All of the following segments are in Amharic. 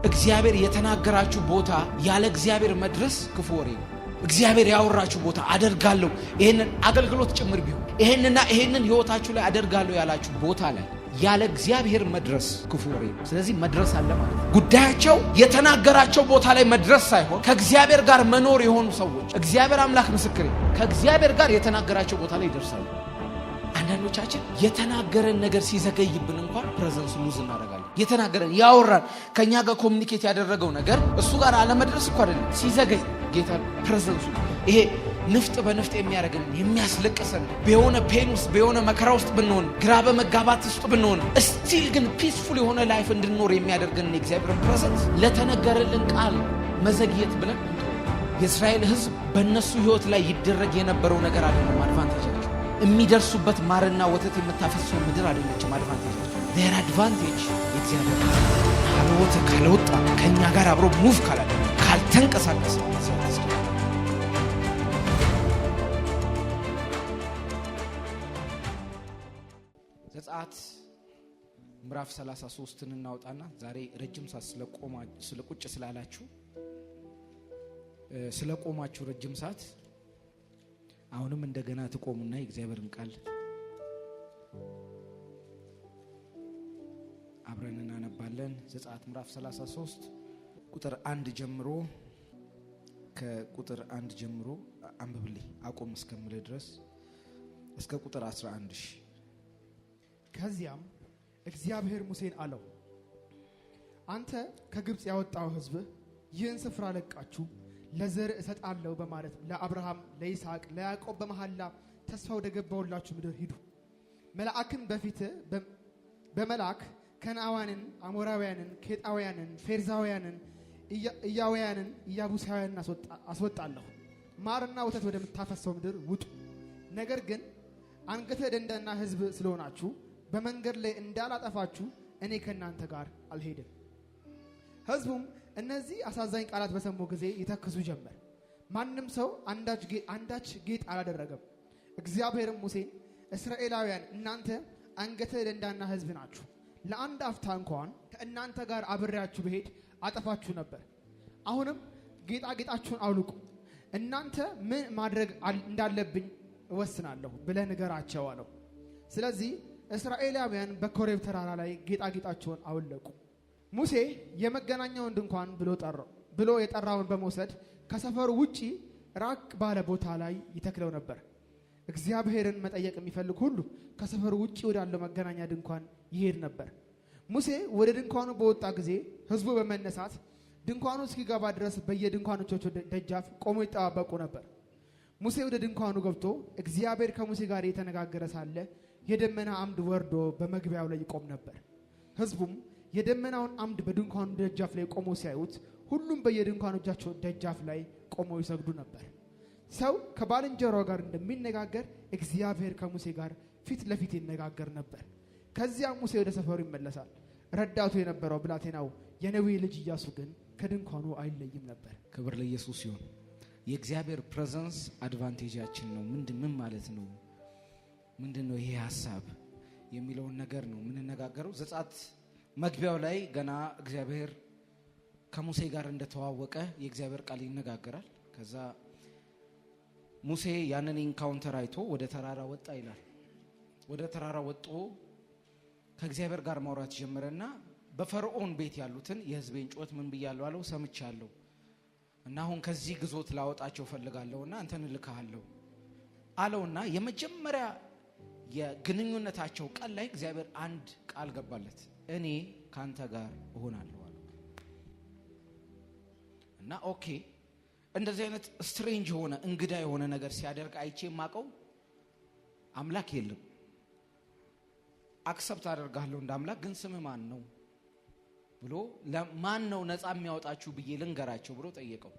እግዚአብሔር የተናገራችሁ ቦታ ያለ እግዚአብሔር መድረስ ክፉ ወሬ ነው። እግዚአብሔር ያወራችሁ ቦታ አደርጋለሁ፣ ይሄንን አገልግሎት ጭምር ቢሆን ይሄንን ህይወታችሁ ላይ አደርጋለሁ ያላችሁ ቦታ ላይ ያለ እግዚአብሔር መድረስ ክፉ ወሬ ነው። ስለዚህ መድረስ አለ ማለት ነው። ጉዳያቸው የተናገራቸው ቦታ ላይ መድረስ ሳይሆን ከእግዚአብሔር ጋር መኖር የሆኑ ሰዎች እግዚአብሔር አምላክ ምስክሬ ከእግዚአብሔር ጋር የተናገራቸው ቦታ ላይ ይደርሳሉ። አንዳንዶቻችን የተናገረን ነገር ሲዘገይብን እንኳን ፕሬዘንስ ሉዝ እናደርጋለን። የተናገረን ያወራን ከኛ ጋር ኮሙኒኬት ያደረገው ነገር እሱ ጋር አለመድረስ እኮ አይደለም፣ ሲዘገይ ጌታ ፕሬዘንሱ ይሄ ንፍጥ በንፍጥ የሚያደርገን የሚያስለቅሰን በሆነ ፔን ውስጥ በሆነ መከራ ውስጥ ብንሆን ግራ በመጋባት ውስጥ ብንሆን እስቲል ግን ፒስፉል የሆነ ላይፍ እንድንኖር የሚያደርገን የእግዚአብሔር ፕሬዘንስ ለተነገረልን ቃል መዘግየት ብለን የእስራኤል ሕዝብ በእነሱ ህይወት ላይ ይደረግ የነበረው ነገር አይደለም አድቫንቴጃቸው። የሚደርሱበት ማርና ወተት የምታፈሰው ምድር አይደለችም አድቫንቴጃቸው። their advantage የእግዚአብሔር ካልወጣ ካልወጣ ከኛ ጋር አብሮ ሙቭ ካላለ ካልተንቀሳቀሰ ዘጸአት ምዕራፍ 33ን እናውጣና ዛሬ ረጅም ሰዓት ስለቁጭ ስላላችሁ ስለቆማችሁ ረጅም ሰዓት አሁንም እንደገና ተቆሙና የእግዚአብሔርን ቃል አብረን እናነባለን። ዘጸአት ምዕራፍ 33 ቁጥር 1 ጀምሮ ከቁጥር 1 ጀምሮ አንብብልኝ አቆም እስከምል ድረስ እስከ ቁጥር 11። ከዚያም እግዚአብሔር ሙሴን አለው፣ አንተ ከግብጽ ያወጣው ሕዝብ ይህን ስፍራ ለቃችሁ ለዘር እሰጣለሁ በማለት ለአብርሃም ለይስሐቅ ለያዕቆብ በመሐላ ተስፋ ወደ ገባውላችሁ ምድር ሂዱ። መልአክን በፊት በመላክ ከነዓናውያንን፣ አሞራውያንን፣ ኬጣውያንን፣ ፌርዛውያንን፣ ኢያውያንን፣ ኢያቡሳውያንን አስወጣለሁ። ማርና ወተት ወደምታፈሰው ምድር ውጡ። ነገር ግን አንገተ ደንዳና ሕዝብ ስለሆናችሁ በመንገድ ላይ እንዳላጠፋችሁ እኔ ከእናንተ ጋር አልሄድም። ሕዝቡም እነዚህ አሳዛኝ ቃላት በሰሙ ጊዜ ይተክዙ ጀመር። ማንም ሰው አንዳች ጌጥ አላደረገም። እግዚአብሔርም ሙሴን እስራኤላውያን እናንተ አንገተ ደንዳና ሕዝብ ናችሁ፣ ለአንድ አፍታ እንኳን ከእናንተ ጋር አብሬያችሁ ብሄድ አጠፋችሁ ነበር። አሁንም ጌጣጌጣችሁን አውልቁ፣ እናንተ ምን ማድረግ እንዳለብኝ እወስናለሁ ብለህ ንገራቸው አለው። ስለዚህ እስራኤላውያን በኮሬብ ተራራ ላይ ጌጣጌጣቸውን አወለቁ። ሙሴ የመገናኛውን ድንኳን ብሎ የጠራውን በመውሰድ ከሰፈሩ ውጪ ራቅ ባለ ቦታ ላይ ይተክለው ነበር። እግዚአብሔርን መጠየቅ የሚፈልግ ሁሉ ከሰፈሩ ውጪ ወዳለው መገናኛ ድንኳን ይሄድ ነበር። ሙሴ ወደ ድንኳኑ በወጣ ጊዜ ሕዝቡ በመነሳት ድንኳኑ እስኪገባ ድረስ በየድንኳኖቹ ደጃፍ ቆሞ ይጠባበቁ ነበር። ሙሴ ወደ ድንኳኑ ገብቶ እግዚአብሔር ከሙሴ ጋር የተነጋገረ ሳለ የደመና አምድ ወርዶ በመግቢያው ላይ ይቆም ነበር። ሕዝቡም የደመናውን አምድ በድንኳኑ ደጃፍ ላይ ቆሞ ሲያዩት ሁሉም በየድንኳኖቻቸው ደጃፍ ላይ ቆመው ይሰግዱ ነበር። ሰው ከባልንጀራው ጋር እንደሚነጋገር እግዚአብሔር ከሙሴ ጋር ፊት ለፊት ይነጋገር ነበር። ከዚያ ሙሴ ወደ ሰፈሩ ይመለሳል። ረዳቱ የነበረው ብላቴናው የነዌ ልጅ ኢያሱ ግን ከድንኳኑ አይለይም ነበር። ክብር ለኢየሱስ ይሁን። የእግዚአብሔር ፕሬዘንስ አድቫንቴጃችን ነው። ምን ማለት ነው? ምንድነው ይሄ ሐሳብ የሚለውን ነገር ነው የምንነጋገረው። ዘጸአት መግቢያው ላይ ገና እግዚአብሔር ከሙሴ ጋር እንደተዋወቀ የእግዚአብሔር ቃል ይነጋገራል። ከዛ ሙሴ ያንን ኢንካውንተር አይቶ ወደ ተራራ ወጣ ይላል። ወደ ተራራ ወጥቶ ከእግዚአብሔር ጋር ማውራት ጀመረና በፈርዖን ቤት ያሉትን የሕዝቤን ጩኸት ምን ብያለሁ አለው፣ ሰምቻለሁ እና አሁን ከዚህ ግዞት ላወጣቸው ፈልጋለሁና አንተን ልካለሁ አለውና የመጀመሪያ የግንኙነታቸው ቃል ላይ እግዚአብሔር አንድ ቃል ገባለት፣ እኔ ካንተ ጋር እሆናለሁ አለ። እና ኦኬ እንደዚህ አይነት ስትሬንጅ የሆነ እንግዳ የሆነ ነገር ሲያደርግ አይቼ ማቀው አምላክ የለም። አክሰፕት አደርጋለሁ እንደ አምላክ፣ ግን ስም ማን ነው ብሎ ለማን ነው ነፃ የሚያወጣችሁ ብዬ ልንገራቸው ብሎ ጠየቀው።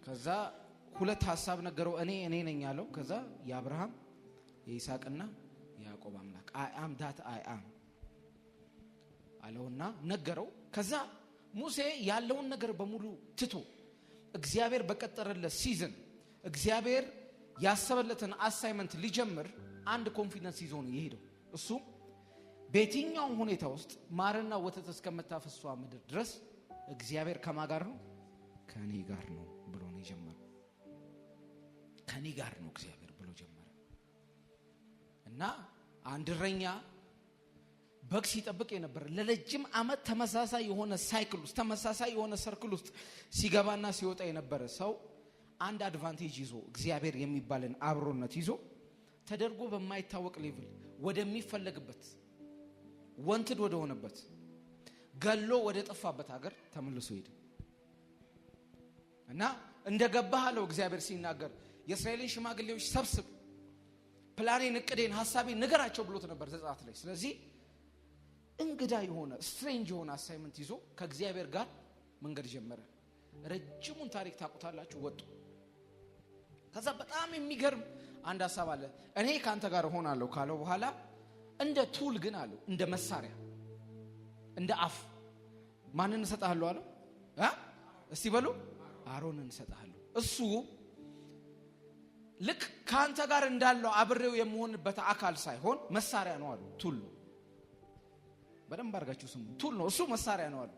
ከዛ ሁለት ሐሳብ ነገረው። እኔ ነኝ ያለው። ከዛ የአብርሃም የይስሐቅና የያዕቆብ አምላክ አይ አም ዳት አይ አም አለውና ነገረው። ከዛ ሙሴ ያለውን ነገር በሙሉ ትቶ እግዚአብሔር በቀጠረለት ሲዝን እግዚአብሔር ያሰበለትን አሳይመንት ሊጀምር አንድ ኮንፊደንስ ይዞ ነው የሄደው። እሱ በየትኛውም ሁኔታ ውስጥ ማርና ወተት እስከምታፈሷ ምድር ድረስ እግዚአብሔር ከማን ጋር ነው? ከኔ ጋር ነው ብሎ ነው የጀመረው። ከኔ ጋር ነው እግዚአብሔር ብሎ ጀመረ። እና አንድ እረኛ በግ ሲጠብቅ የነበረ ለረጅም ዓመት ተመሳሳይ የሆነ ሳይክል ውስጥ ተመሳሳይ የሆነ ሰርክል ውስጥ ሲገባና ሲወጣ የነበረ ሰው አንድ አድቫንቴጅ ይዞ እግዚአብሔር የሚባልን አብሮነት ይዞ ተደርጎ በማይታወቅ ሌቭል ወደሚፈለግበት ወንትድ ወደ ሆነበት ገሎ ወደ ጠፋበት ሀገር ተመልሶ ሄደ እና እንደገባህ አለው እግዚአብሔር ሲናገር የእስራኤልን ሽማግሌዎች ሰብስብ፣ ፕላኔን፣ እቅዴን፣ ሐሳቤን ንገራቸው ብሎት ነበር ዘጸአት ላይ። ስለዚህ እንግዳ የሆነ ስትሬንጅ የሆነ አሳይመንት ይዞ ከእግዚአብሔር ጋር መንገድ ጀመረ። ረጅሙን ታሪክ ታውቁታላችሁ። ወጡ። ከዛ በጣም የሚገርም አንድ ሐሳብ አለ። እኔ ካንተ ጋር ሆናለሁ ካለው በኋላ እንደ ቱል ግን አለው፣ እንደ መሳሪያ፣ እንደ አፍ ማንን እንሰጣለሁ አለው? እስቲ በሉ አሮንን እንሰጣለሁ። እሱ ልክ ካንተ ጋር እንዳለው አብሬው የምሆንበት አካል ሳይሆን መሳሪያ ነው አሉ። ቱል ነው። በደንብ አድርጋችሁ ስሙ። ቱል ነው እሱ፣ መሳሪያ ነው አሉ።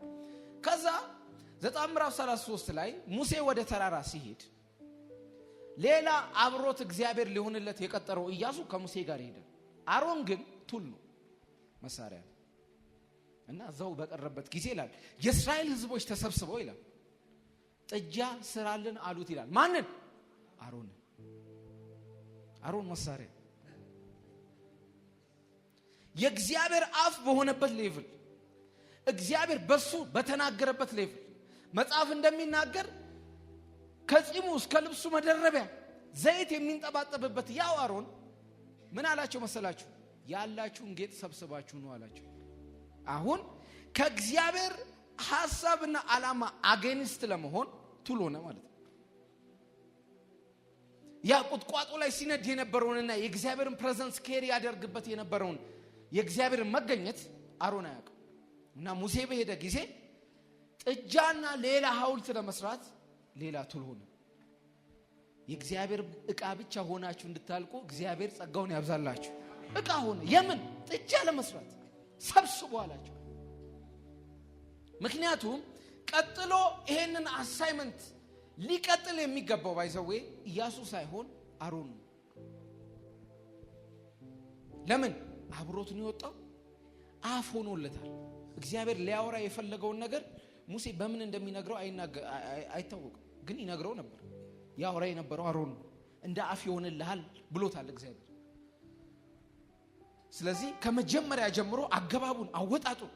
ከዛ ዘጸአት ምዕራፍ 33 ላይ ሙሴ ወደ ተራራ ሲሄድ ሌላ አብሮት እግዚአብሔር ሊሆንለት የቀጠረው ኢያሱ ከሙሴ ጋር ሄደ። አሮን ግን ቱል ነው፣ መሳሪያ ነው። እና እዛው በቀረበት ጊዜ ይላል የእስራኤል ሕዝቦች ተሰብስበው ይላል ጥጃ ስራልን አሉት ይላል። ማንን? አሮን። አሮን መሳሪያ። የእግዚአብሔር አፍ በሆነበት ሌቭል፣ እግዚአብሔር በሱ በተናገረበት ሌቭል መጽሐፍ እንደሚናገር ከጺሙ እስከ ልብሱ መደረቢያ ዘይት የሚንጠባጠብበት ያው አሮን ምን አላቸው መሰላችሁ? ያላችሁን ጌጥ ሰብስባችሁ ነው አላቸው። አሁን ከእግዚአብሔር ሐሳብና ዓላማ አጌንስት ለመሆን ቱል ሆነ ማለት ነው። ያ ቁጥቋጦ ላይ ሲነድ የነበረውንና የእግዚአብሔርን ፕሬዘንስ ኬሪ ያደርግበት የነበረውን የእግዚአብሔርን መገኘት አሮን አያውቅም። እና ሙሴ በሄደ ጊዜ ጥጃና ሌላ ሐውልት ለመስራት ሌላ ቱል ሆነ። የእግዚአብሔር ዕቃ ብቻ ሆናችሁ እንድታልቁ እግዚአብሔር ጸጋውን ያብዛላችሁ። ዕቃ ሆነ። የምን ጥጃ ለመስራት ሰብስቡ አላቸው። ምክንያቱም ቀጥሎ ይሄንን አሳይመንት ሊቀጥል የሚገባው ባይዘዌ ኢያሱ ሳይሆን አሮን ነው። ለምን? አብሮት ነው የወጣው። አፍ ሆኖለታል። እግዚአብሔር ሊያወራ የፈለገውን ነገር ሙሴ በምን እንደሚነግረው አይታወቅም፣ ግን ይነግረው ነበር። ያወራ የነበረው አሮን ነው። እንደ አፍ ይሆንልሃል ብሎታል እግዚአብሔር። ስለዚህ ከመጀመሪያ ጀምሮ አገባቡን አወጣጡን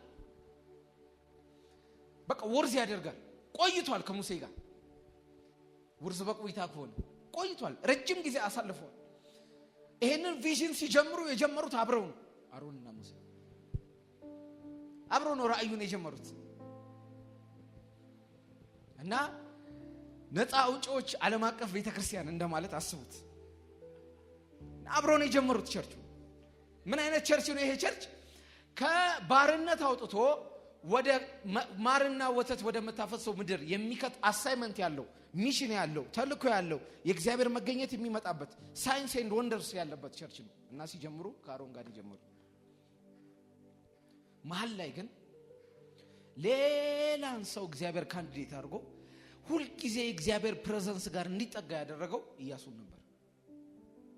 በቃ ወርዝ ያደርጋል። ቆይቷል ከሙሴ ጋር ወርዝ በቆይታ ከሆነ ቆይቷል፣ ረጅም ጊዜ አሳልፏል። ይሄንን ቪዥን ሲጀምሩ የጀመሩት አብረው ነው። አሮንና ሙሴ አብረው ነው ራእዩን የጀመሩት። እና ነፃ አውጪዎች ዓለም አቀፍ ቤተክርስቲያን እንደማለት አስቡት። አብረው ነው የጀመሩት ቸርቹ። ምን አይነት ቸርች ነው ይሄ ቸርች? ከባርነት አውጥቶ ወደ ማርና ወተት ወደ መታፈሰው ምድር የሚከት አሳይመንት ያለው ሚሽን ያለው ተልእኮ ያለው የእግዚአብሔር መገኘት የሚመጣበት ሳይንስ ኤንድ ወንደርስ ያለበት ቸርች ነው። እና ሲጀምሩ ከአሮን ጋር ይጀምሩ። መሀል ላይ ግን ሌላን ሰው እግዚአብሔር ካንዲዴት አድርጎ ሁልጊዜ የእግዚአብሔር ፕሬዘንስ ጋር እንዲጠጋ ያደረገው ኢያሱን ነበር።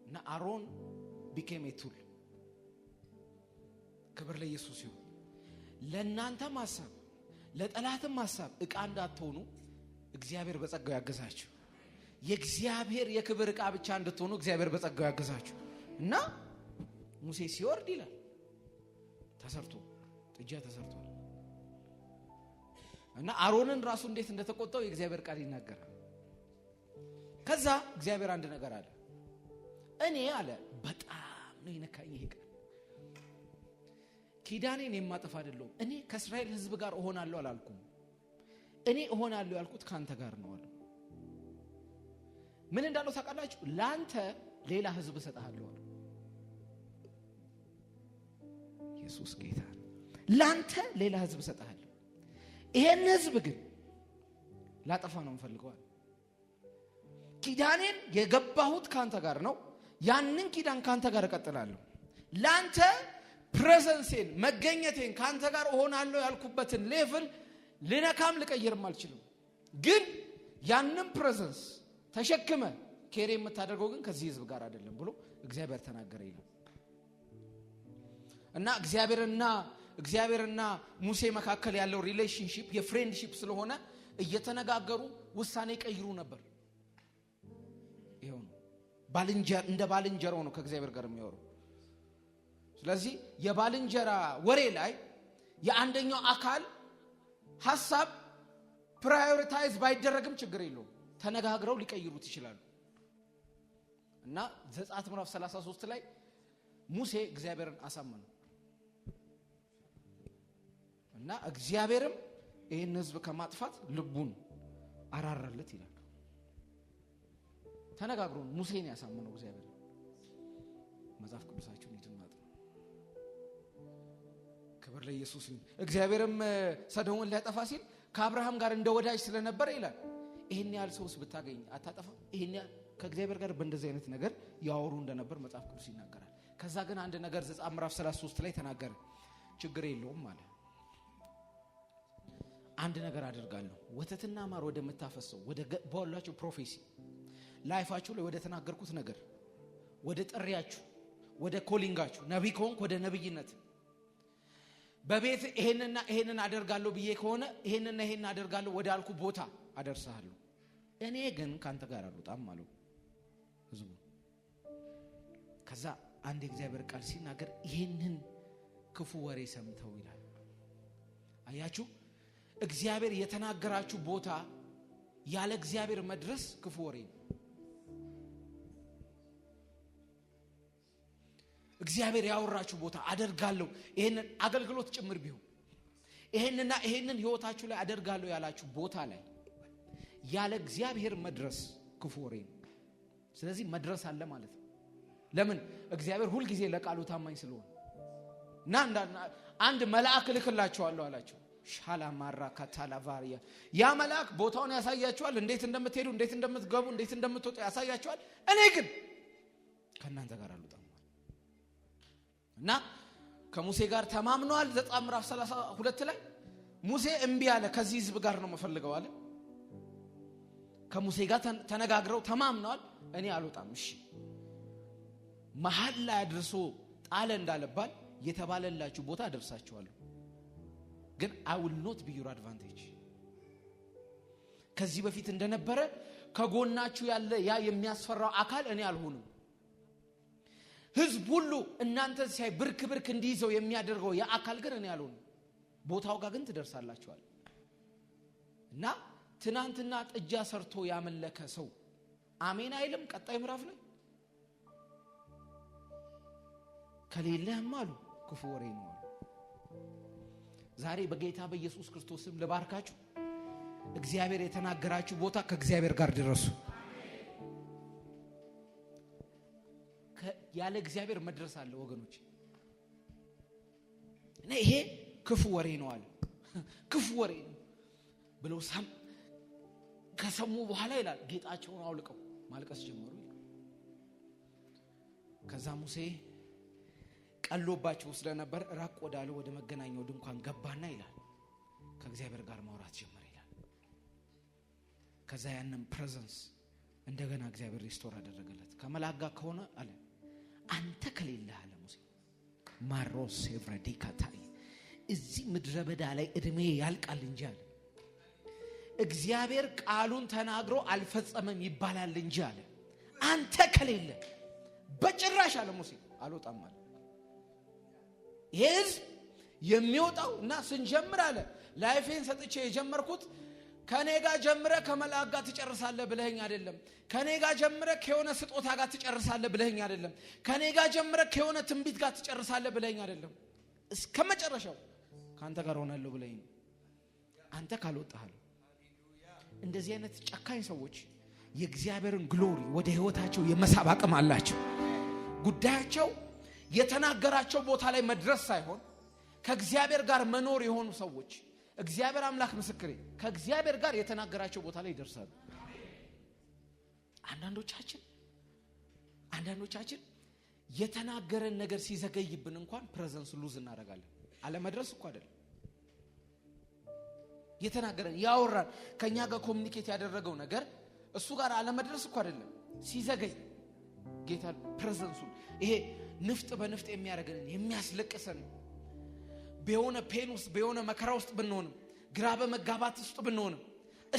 እና አሮን ቢኬም ኤ ቱል። ክብር ለኢየሱስ ይሁን። ለእናንተም ሐሳብ ለጠላትም ሐሳብ ዕቃ እንዳትሆኑ እግዚአብሔር በጸጋው ያገዛችሁ። የእግዚአብሔር የክብር ዕቃ ብቻ እንድትሆኑ እግዚአብሔር በጸጋው ያገዛችሁ። እና ሙሴ ሲወርድ ይላል ተሰርቶ ጥጃ ተሰርቷል። እና አሮንን ራሱ እንዴት እንደተቆጣው የእግዚአብሔር ቃል ይናገራል። ከዛ እግዚአብሔር አንድ ነገር አለ። እኔ አለ በጣም ነው ይነካኝ ይሄ ቃል። ኪዳኔን የማጠፋ አይደለም። እኔ ከእስራኤል ሕዝብ ጋር እሆናለሁ አላልኩም። እኔ እሆናለሁ ያልኩት ካንተ ጋር ነው አለ። ምን እንዳለው ታውቃላችሁ? ላንተ ሌላ ሕዝብ እሰጥሃለሁ አለ። ኢየሱስ ጌታ ነው። ላንተ ሌላ ሕዝብ እሰጥሃለሁ፣ ይሄን ሕዝብ ግን ላጠፋ ነው የምፈልገው አለ። ኪዳኔን የገባሁት ካንተ ጋር ነው። ያንን ኪዳን ካንተ ጋር እቀጥላለሁ። ላንተ ፕሬዘንሴን መገኘቴን ካንተ ጋር እሆናለሁ ያልኩበትን ሌቭል ልነካም ልቀይርም አልችልም። ግን ያንን ፕሬዘንስ ተሸክመ ኬሪ የምታደርገው ግን ከዚህ ህዝብ ጋር አይደለም ብሎ እግዚአብሔር ተናገረ ይላል። እና እግዚአብሔርና ሙሴ መካከል ያለው ሪሌሽንሺፕ የፍሬንድሺፕ ስለሆነ እየተነጋገሩ ውሳኔ ቀይሩ ነበር። ይሄው ነው እንደ ባልንጀራው ነው ከእግዚአብሔር ጋር የሚያወራው። ስለዚህ የባልንጀራ ወሬ ላይ የአንደኛው አካል ሐሳብ ፕራዮሪታይዝ ባይደረግም ችግር የለውም፣ ተነጋግረው ሊቀይሩት ይችላሉ። እና ዘጸአት ምዕራፍ 33 ላይ ሙሴ እግዚአብሔርን አሳመነው እና እግዚአብሔርም ይህን ህዝብ ከማጥፋት ልቡን አራራለት ይላል። ተነጋግሮ ሙሴን ያሳመነው እግዚአብሔር። መጽሐፍ ቅዱሳችሁን ይተማጥ። ክብር ለኢየሱስ ይሁን። እግዚአብሔርም ሰዶምን ሊያጠፋ ሲል ከአብርሃም ጋር እንደ ወዳጅ ስለነበረ ይላል ይሄን ያህል ሰውስ ብታገኝ አታጠፋ። ይሄን ያህል ከእግዚአብሔር ጋር በእንደዚህ አይነት ነገር ያወሩ እንደነበር መጽሐፍ ቅዱስ ይናገራል። ከዛ ግን አንድ ነገር ዘጸአት ምዕራፍ 33 ላይ ተናገረ። ችግር የለውም ማለት አንድ ነገር አደርጋለሁ፣ ወተትና ማር ወደምታፈሰው ወደ ባላችሁ ፕሮፌሲ ላይፋችሁ ላይ ወደ ተናገርኩት ነገር ወደ ጥሪያችሁ ወደ ኮሊንጋችሁ ነብይ ከሆንክ ወደ ነብይነት በቤት ይሄንን አደርጋለሁ ብዬ ከሆነ ይሄንን አደርጋለሁ ወደ አልኩ ቦታ አደርሳለሁ። እኔ ግን ካንተ ጋር አልወጣም አለው ህዝቡ። ከዛ አንድ እግዚአብሔር ቃል ሲናገር ይሄንን ክፉ ወሬ ሰምተው ይላል። አያችሁ እግዚአብሔር የተናገራችሁ ቦታ ያለ እግዚአብሔር መድረስ ክፉ ወሬ ነው። እግዚአብሔር ያወራችሁ ቦታ አደርጋለሁ ይሄንን አገልግሎት ጭምር ቢሆን ይሄንን ህይወታችሁ ላይ አደርጋለሁ ያላችሁ ቦታ ላይ ያለ እግዚአብሔር መድረስ ክፉ ወሬ ነው። ስለዚህ መድረስ አለ ማለት ነው። ለምን? እግዚአብሔር ሁሉ ጊዜ ለቃሉ ታማኝ ስለሆነ አንድ መልአክ ልክላችኋለሁ አላቸው። ሻላ ማራ ካታላቫሪያ ያ መልአክ ቦታውን ያሳያችኋል፣ እንዴት እንደምትሄዱ እንዴት እንደምትገቡ እንዴት እንደምትወጡ ያሳያችኋል። እኔ ግን ከእናንተ ጋር አልወጣም እና ከሙሴ ጋር ተማምኗል። ዘጸአት ምዕራፍ 32 ላይ ሙሴ እምቢ አለ። ከዚህ ህዝብ ጋር ነው መፈልገው አለ። ከሙሴ ጋር ተነጋግረው ተማምነዋል። እኔ አልወጣም እሺ መሐል ላይ አድርሶ ጣለ እንዳለባል የተባለላችሁ ቦታ አደርሳችኋለሁ፣ ግን I will not be your advantage። ከዚህ በፊት እንደነበረ ከጎናችሁ ያለ ያ የሚያስፈራው አካል እኔ አልሆንም። ህዝብ ሁሉ እናንተ ሲያይ ብርክ እንዲይዘው የሚያደርገው ያ አካል ግን እኔ አልሆንም። ቦታው ጋር ግን ትደርሳላችኋል። እና ትናንትና ጥጃ ሰርቶ ያመለከ ሰው አሜን አይልም። ቀጣይ ምዕራፍ ላይ ከሌለህም አሉ ክፉ ወሬ ነው። ዛሬ በጌታ በኢየሱስ ክርስቶስም ለባርካችሁ እግዚአብሔር የተናገራችሁ ቦታ ከእግዚአብሔር ጋር ድረሱ። ያለ እግዚአብሔር መድረስ አለ ወገኖች። እና ይሄ ክፉ ወሬ ነው አለ። ክፉ ወሬ ነው ብለው ከሰሙ በኋላ ይላል ጌጣቸውን አውልቀው ማልቀስ ጀመሩ። ከዛ ሙሴ ቀሎባቸው ስለነበር ራቅ ወዳለ ወደ መገናኛው ድንኳን ገባና ይላል ከእግዚአብሔር ጋር ማውራት ጀመረ ይላል። ከዛ ያንን ፕሬዘንስ እንደገና እግዚአብሔር ሪስቶር አደረገለት። ከመላክ ጋር ከሆነ አለ አንተ ከሌለህ አለ ሙሴ ማሮስ ኤቭራዲካታይ እዚህ ምድረ በዳ ላይ እድሜ ያልቃል እንጂ አለ እግዚአብሔር ቃሉን ተናግሮ አልፈጸመም ይባላል እንጂ አለ አንተ ከሌለ በጭራሽ አለ ሙሴ አልወጣም አለ። ይሄስ የሚወጣው እና ስንጀምር አለ ላይፌን ሰጥቼ የጀመርኩት ከኔ ጋር ጀምረ ከመላእክት ጋር ትጨርሳለህ ብለኸኝ አይደለም። ከኔ ጋር ጀምረ ከሆነ ስጦታ ጋር ትጨርሳለህ ብለኸኝ አይደለም። ከኔ ጋር ጀምረ ከሆነ ትንቢት ጋር ትጨርሳለህ ብለኸኝ አይደለም። እስከመጨረሻው ካንተ ጋር ሆናለሁ ብለኸኝ አንተ ካልወጣህ። እንደዚህ አይነት ጨካኝ ሰዎች የእግዚአብሔርን ግሎሪ ወደ ህይወታቸው የመሳብ አቅም አላቸው። ጉዳያቸው የተናገራቸው ቦታ ላይ መድረስ ሳይሆን ከእግዚአብሔር ጋር መኖር የሆኑ ሰዎች እግዚአብሔር አምላክ ምስክሬ ከእግዚአብሔር ጋር የተናገራቸው ቦታ ላይ ይደርሳሉ። አንዳንዶቻችን የተናገረን ነገር ሲዘገይብን እንኳን ፕሬዘንስ ሉዝ እናደርጋለን። አለመድረስ እኮ አይደለም የተናገረን ያወራን ከኛ ጋር ኮሙኒኬት ያደረገው ነገር እሱ ጋር አለመድረስ እኮ አይደለም። ሲዘገይ ጌታ ፕሬዘንሱ ይሄ ንፍጥ በንፍጥ የሚያደርገን የሚያስለቅሰን በሆነ ፔን ውስጥ በሆነ መከራ ውስጥ ብንሆንም ግራ በመጋባት ውስጥ ብንሆንም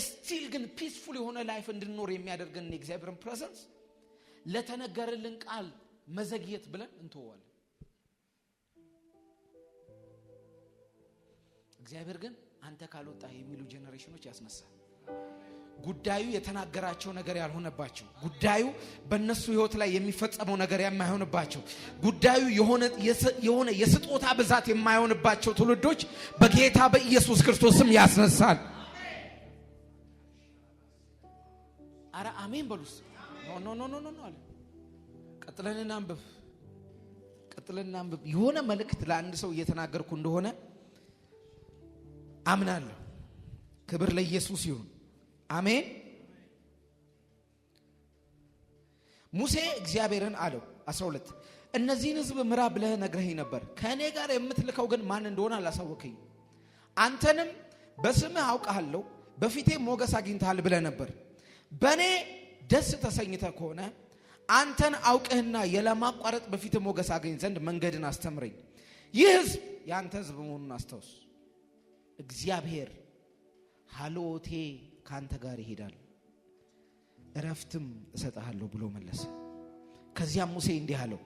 ስቲል ግን ፒስፉል የሆነ ላይፍ እንድንኖር የሚያደርገን የእግዚአብሔርን ፕሬዘንስ ለተነገረልን ቃል መዘግየት ብለን እንተዋለን። እግዚአብሔር ግን አንተ ካልወጣ የሚሉ ጀነሬሽኖች ያስነሳል። ጉዳዩ የተናገራቸው ነገር ያልሆነባቸው፣ ጉዳዩ በእነሱ ህይወት ላይ የሚፈጸመው ነገር የማይሆንባቸው፣ ጉዳዩ የሆነ የስጦታ ብዛት የማይሆንባቸው ትውልዶች በጌታ በኢየሱስ ክርስቶስም ያስነሳል። አረ አሜን በሉስ። ኖ አለ። ቀጥለን አንብብ። የሆነ መልእክት ለአንድ ሰው እየተናገርኩ እንደሆነ አምናለሁ። ክብር ለኢየሱስ ይሁን። አሜን። ሙሴ እግዚአብሔርን አለው 12 እነዚህን ህዝብ ምራ ብለህ ነግረኸኝ ነበር። ከእኔ ጋር የምትልከው ግን ማን እንደሆነ አላሳወከኝ። አንተንም በስምህ አውቃለሁ፣ በፊቴ ሞገስ አግኝተሃል ብለህ ነበር። በእኔ ደስ ተሰኝተህ ከሆነ አንተን አውቅህና የለማቋረጥ በፊት ሞገስ አገኝ ዘንድ መንገድን አስተምረኝ። ይህ ህዝብ ያንተ ህዝብ መሆኑን አስታውስ። እግዚአብሔር ሃሎቴ ካንተ ጋር ይሄዳል፣ እረፍትም እሰጥሃለሁ ብሎ መለሰ። ከዚያም ሙሴ እንዲህ አለው፣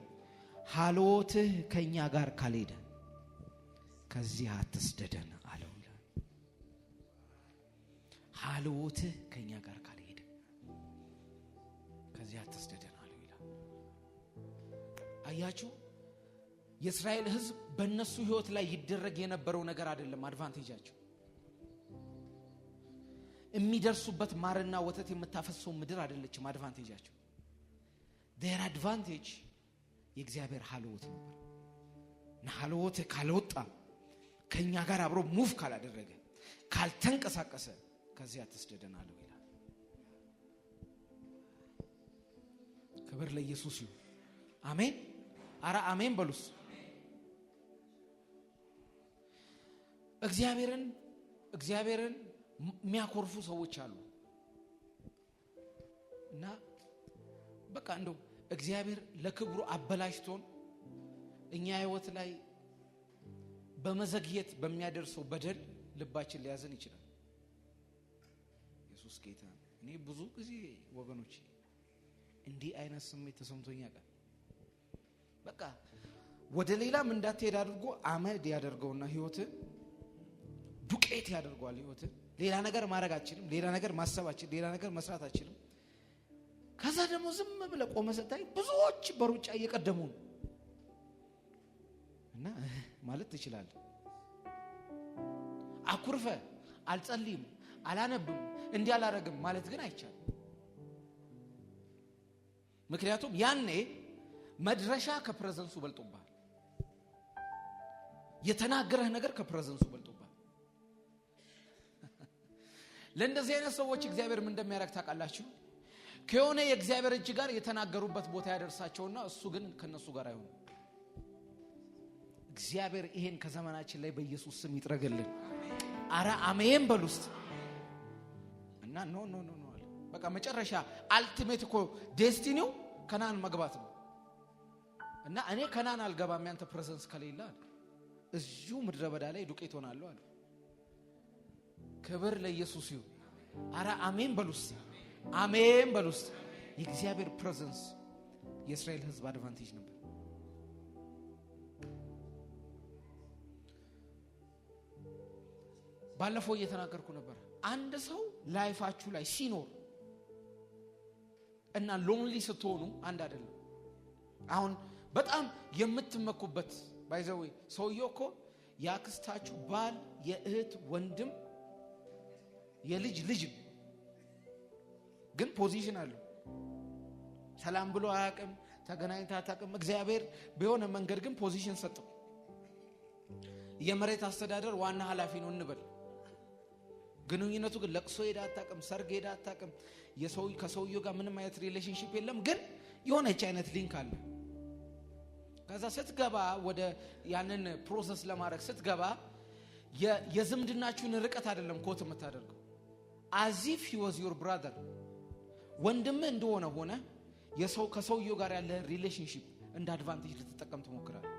ሃሎትህ ከኛ ጋር ካልሄደ ከዚህ አትስደደን አለው። ሃሎትህ ከኛ ጋር ካልሄደ ከዚህ አትስደደን አለው ይላል። አያችሁ፣ የእስራኤል ህዝብ በእነሱ ህይወት ላይ ይደረግ የነበረው ነገር አይደለም አድቫንቴጃቸው። የሚደርሱበት ማርና ወተት የምታፈሰው ምድር አይደለችም አድቫንቴጃቸው። their advantage የእግዚአብሔር ሃሎት ነበር። ሃሎት ካልወጣ ከኛ ጋር አብሮ ሙቭ ካላደረገ ካልተንቀሳቀሰ ከዚህ አትስደደን አለው ይላል። ክብር ለኢየሱስ ይሁን። አሜን። አረ አሜን በሉስ። እግዚአብሔርን የሚያኮርፉ ሰዎች አሉ እና በቃ እንደው እግዚአብሔር ለክብሩ አበላሽቶን እኛ ህይወት ላይ በመዘግየት በሚያደርሰው በደል ልባችን ሊያዘን ይችላል። ኢየሱስ ጌታ። እኔ ብዙ ጊዜ ወገኖች እንዲህ አይነት ስሜት ተሰምቶኝ ያውቃል። በቃ ወደ ሌላም እንዳትሄድ አድርጎ አመድ ያደርገውና ህይወትን ዱቄት ያደርገዋል። ህይወትን ሌላ ነገር ማድረግ አትችልም፣ ሌላ ነገር ማሰብ አትችልም፣ ሌላ ነገር መስራት አትችልም። ከዛ ደግሞ ዝም ብለህ ቆመህ ስታይ ብዙዎች በሩጫ እየቀደሙ ነው እና ማለት ትችላለህ። አኩርፈ አልጸልይም፣ አላነብም፣ እንዲህ አላረግም ማለት ግን አይቻልም። ምክንያቱም ያኔ መድረሻ ከፕሬዘንሱ በልጦብሃል። የተናገረህ ነገር ከፕሬዘንሱ በልጦብሃል። ለእንደዚህ አይነት ሰዎች እግዚአብሔር ምን እንደሚያደርግ ታውቃላችሁ? ከሆነ የእግዚአብሔር እጅ ጋር የተናገሩበት ቦታ ያደርሳቸውና እሱ ግን ከነሱ ጋር አይሆንም። እግዚአብሔር ይሄን ከዘመናችን ላይ በኢየሱስ ስም ይጥረግልን። አረ አሜን በሉስ። እና ኖ በቃ መጨረሻ አልቲሜት እኮ ዴስቲኒው ከናን መግባት ነው። እና እኔ ከናን አልገባም ያንተ ፕሬዘንስ ከሌለ አለ። እዚሁ ምድረ በዳ ላይ ዱቄት ሆናለሁ አለ። ክብር ለኢየሱስ ይሁን። አረ አሜን በሉስ። አሜን በሉስ። የእግዚአብሔር ፕሬዘንስ የእስራኤል ህዝብ አድቫንቴጅ ነበር። ባለፈው እየተናገርኩ ነበር። አንድ ሰው ላይፋችሁ ላይ ሲኖር እና ሎንሊ ስትሆኑ አንድ አይደለም። አሁን በጣም የምትመኩበት ባይዘው ሰውየው እኮ ያክስታችሁ ባል፣ የእህት ወንድም፣ የልጅ ልጅ ግን ፖዚሽን አለው። ሰላም ብሎ አያውቅም፣ ተገናኝታ አታውቅም። እግዚአብሔር በሆነ መንገድ ግን ፖዚሽን ሰጠው። የመሬት አስተዳደር ዋና ኃላፊ ነው እንበል። ግንኙነቱ ግን ለቅሶ ሄዳ አታውቅም፣ ሰርግ ሄዳ አታውቅም። ከሰውየው ጋር ምንም አይነት ሪሌሽንሺፕ የለም፣ ግን የሆነች አይነት ሊንክ አለ። ከዛ ስትገባ ወደ ያንን ፕሮሰስ ለማድረግ ስትገባ የዝምድናችሁን ርቀት አይደለም ኮት የምታደርገው as if he was your brother ወንድምህ እንደሆነ ሆነ ከሰውየው ጋር ያለ ሪሌሽንሺፕ እንደ አድቫንቴጅ ልትጠቀም ትሞክራለህ።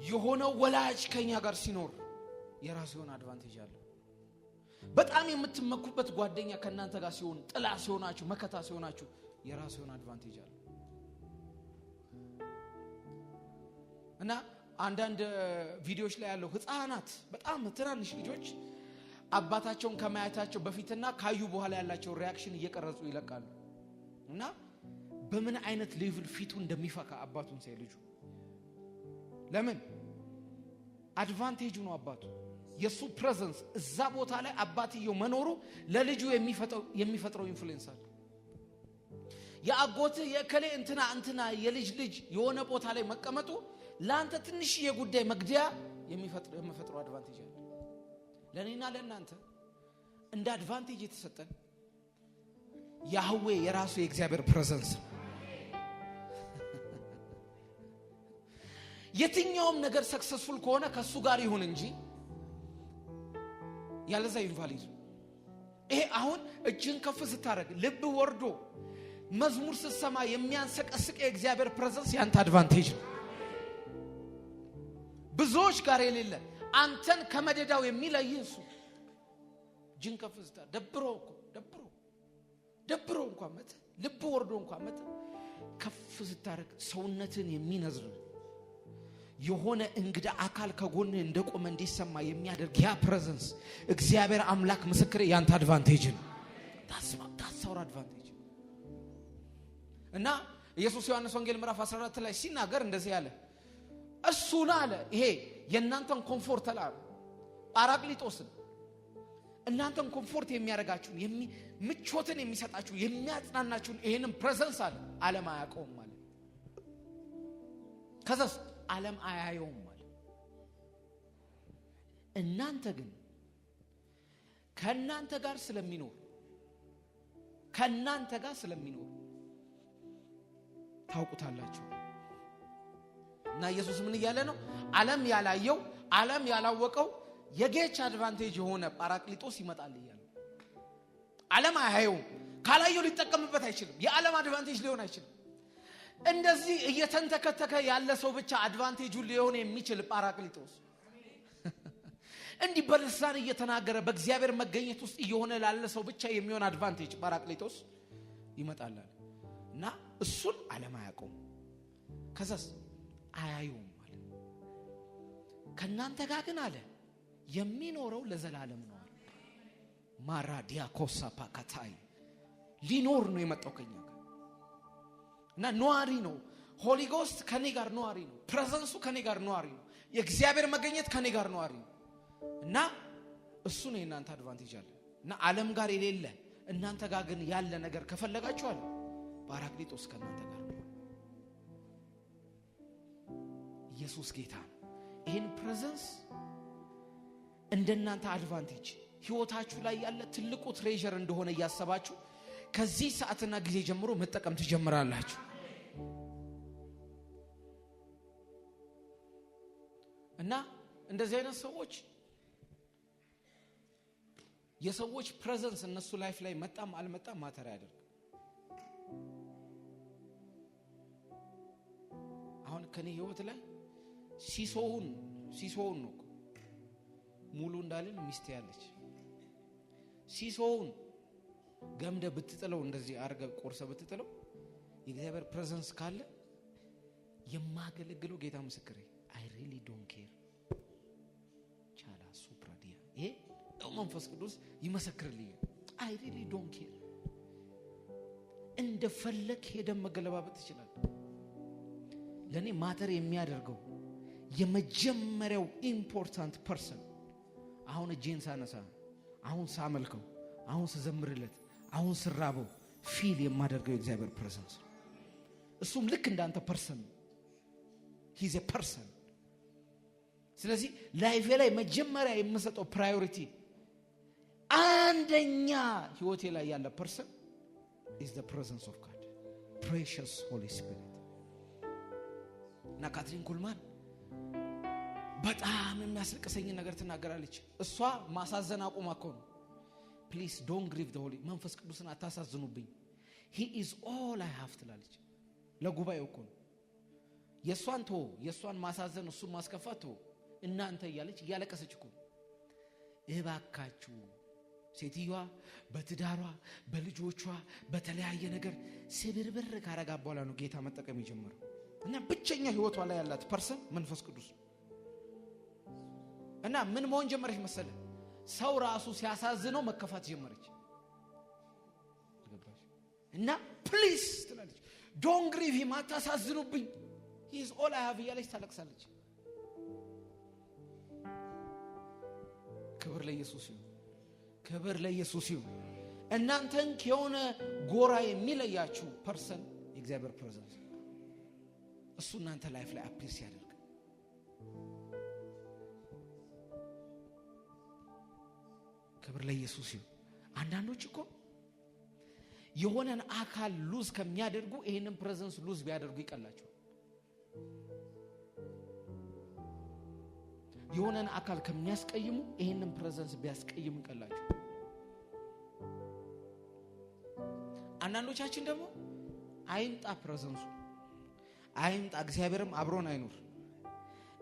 የሆነው ወላጅ ከኛ ጋር ሲኖር የራሱ የሆነ አድቫንቴጅ አለው። በጣም የምትመኩበት ጓደኛ ከናንተ ጋር ሲሆን ጥላ ሲሆናችሁ መከታ ሲሆናችሁ የራሱ የሆነ አድቫንቴጅ አለው። እና አንዳንድ ቪዲዮዎች ላይ ያለው ህፃናት በጣም ትናንሽ ልጆች አባታቸውን ከማያታቸው በፊትና ካዩ በኋላ ያላቸው ሪአክሽን እየቀረጹ ይለቃሉ። እና በምን አይነት ሌቭል ፊቱ እንደሚፈካ አባቱን ሳይ ልጁ ለምን አድቫንቴጁ ነው አባቱ የሱ ፕሬዘንስ እዛ ቦታ ላይ አባትየው መኖሩ ለልጁ የሚፈጥረው ኢንፍሉዌንስ አለ። የአጎት የከሌ እንትና የልጅ የሆነ ቦታ ላይ መቀመጡ ላንተ ትንሽ የጉዳይ መግደያ የሚፈጥረው አድቫንቴጅ አለ። ለኔና ለናንተ እንደ አድቫንቴጅ የተሰጠን ያህዌ የራሱ የእግዚአብሔር ፕሬዘንስ ነው። የትኛውም ነገር ሰክሰስፉል ከሆነ ከሱ ጋር ይሁን እንጂ ያለዛ ኢንቫሊድ። ይሄ አሁን እጅን ከፍ ስታረግ ልብ ወርዶ መዝሙር ስትሰማ የሚያንሰቀስቅ የእግዚአብሔር ፕሬዘንስ ያንተ አድቫንቴጅ ነው። ብዙዎች ጋር የሌለ አንተን ከመደዳው የሚለይ እሱ እጅን ከፍ ስታረግ ደብሮ እንኳን መተ ልብ ወርዶ እንኳን መተ ከፍ ስታረግ ሰውነትን የሚነዝር የሆነ እንግዳ አካል ከጎን እንደቆመ እንዲሰማ የሚያደርግ ያ ፕሬዘንስ እግዚአብሔር አምላክ ምስክሬ ያንተ አድቫንቴጅ ነው። ታሳውራ አድቫንቴጅ። እና ኢየሱስ ዮሐንስ ወንጌል ምዕራፍ 14 ላይ ሲናገር እንደዚህ ያለ እሱና አለ ይሄ የእናንተን ኮምፎርት አለ ጳራቅሊጦስን እናንተን ኮምፎርት የሚያረጋችሁን ምቾትን የሚሰጣችሁ የሚያጽናናችሁን ይሄንን ፕሬዘንስ አለ ዓለም አያውቀውም ማለት ከዛስ ዓለም አያየውም ማለት እናንተ ግን ከናንተ ጋር ስለሚኖር ታውቁታላችሁ። እና ኢየሱስ ምን እያለ ነው? ዓለም ያላየው ዓለም ያላወቀው የጌች አድቫንቴጅ የሆነ ጳራቅሊጦስ ይመጣል እያለ ዓለም አያየውም። ካላየው ሊጠቀምበት አይችልም። የዓለም አድቫንቴጅ ሊሆን አይችልም። እንደዚህ እየተንተከተከ ያለ ሰው ብቻ አድቫንቴጁ ሊሆን የሚችል ጳራቅሊጦስ እንዲህ በልሳን እየተናገረ በእግዚአብሔር መገኘት ውስጥ እየሆነ ላለ ሰው ብቻ የሚሆን አድቫንቴጅ ጳራቅሊጦስ ይመጣል። እና እሱን ዓለም አያውቀውም ከዛስ አያዩም ማለት ከናንተ ጋር ግን አለ የሚኖረው ለዘላለም ነው። ማራዲያ ኮሳ ፓካታይ ሊኖር ነው የመጣው ከኛ ጋር እና ኗሪ ነው። ሆሊ ጎስት ከኔ ጋር ኗሪ ነው። ፕሬዘንሱ ከኔ ጋር ኗሪ ነው። የእግዚአብሔር መገኘት ከኔ ጋር ኗሪ ነው። እና እሱ ነው የናንተ አድቫንቴጅ አለ። እና ዓለም ጋር የሌለ እናንተ ጋር ግን ያለ ነገር ከፈለጋችሁ አለ ጳራቅሊጦስ ከናንተ ጋር ነው። ኢየሱስ ጌታ ነው። ይሄን ፕሬዘንስ እንደናንተ አድቫንቴጅ ህይወታችሁ ላይ ያለ ትልቁ ትሬዠር እንደሆነ ያሰባችሁ ከዚህ ሰዓትና ጊዜ ጀምሮ መጠቀም ትጀምራላችሁ። እና እንደዚህ አይነት ሰዎች የሰዎች ፕሬዘንስ እነሱ ላይፍ ላይ መጣም አልመጣም ማተር ያደርግ። አሁን ከኔ ህይወት ላይ ሲሶውን ነው ሙሉ እንዳልን ሚስት ያለች ሲሶውን ገምደ ብትጥለው እንደዚህ አርገ ቆርሰ ብትጥለው የእግዚአብሔር ፕሬዘንስ ካለ የማገለግለው ጌታ ምስክሬ I really don't care ቻላ ሱፕራዲያ ይሄ መንፈስ ቅዱስ ይመሰክርልኝ I really don't care እንደፈለክ ሄደም መገለባበት ይችላል። ለኔ ማተር የሚያደርገው የመጀመሪያው ኢምፖርታንት ፐርሰን አሁን እጄን ሳነሳ አሁን ሳመልከው አሁን ስዘምርለት አሁን ስራበው ፊል የማደርገው የእግዚአብሔር ፕሬዘንስ እሱም ልክ እንዳንተ ፐርሰን he is a person። ስለዚህ ላይፌ ላይ መጀመሪያ የምሰጠው ፕራዮሪቲ አንደኛ ህይወቴ ላይ ያለ ፐርሰን is the presence of God። precious Holy Spirit. እና ካትሪን ኩልማን በጣም የሚያስለቅሰኝ ነገር ትናገራለች። እሷ ማሳዘን አቁማ እኮ ነው። Please don't grieve the Holy መንፈስ ቅዱስን አታሳዝኑብኝ. He is all I have ትላለች ለጉባኤው እኮ ነው። የሷን ማሳዘን እሱን ማስከፋት እናንተ እያለቀሰች እኮ እባካችሁ ሴትዮዋ በትዳሯ በልጆቿ በተለያየ ነገር ስብርብር ካረጋ በኋላ ነው ጌታ መጠቀም የጀመረው። እና ብቸኛ ህይወቷ ላይ ያላት ፐርሰን መንፈስ ቅዱስ እና ምን መሆን ጀመረች መሰለ? ሰው ራሱ ሲያሳዝነው መከፋት ጀመረች። እና ፕሊዝ ትላለች ዶንት ግሪቭ ሂም አታሳዝኑብኝ he is all I have እያለች ታለቅሳለች። ክብር ለኢየሱስ ይሁን፣ ክብር ለኢየሱስ ይሁን። እናንተን ከሆነ ጎራ የሚለያችሁ ፐርሰን የእግዚአብሔር ፕሬዘንስ እሱ እናንተ ላይፍ ላይ አፕሪስ ያደርግ። ክብር ለኢየሱስ ይሁን። አንዳንዶች እኮ የሆነን አካል ሉዝ ከሚያደርጉ ይሄንን ፕሬዘንስ ሉዝ ቢያደርጉ ይቀላቸው። የሆነን አካል ከሚያስቀይሙ ይሄንን ፕሬዘንስ ቢያስቀይሙ ይቀላቸው። አንዳንዶቻችን ደግሞ አይምጣ ፕሬዘንሱ አይምጣ እግዚአብሔርም አብሮን አይኖር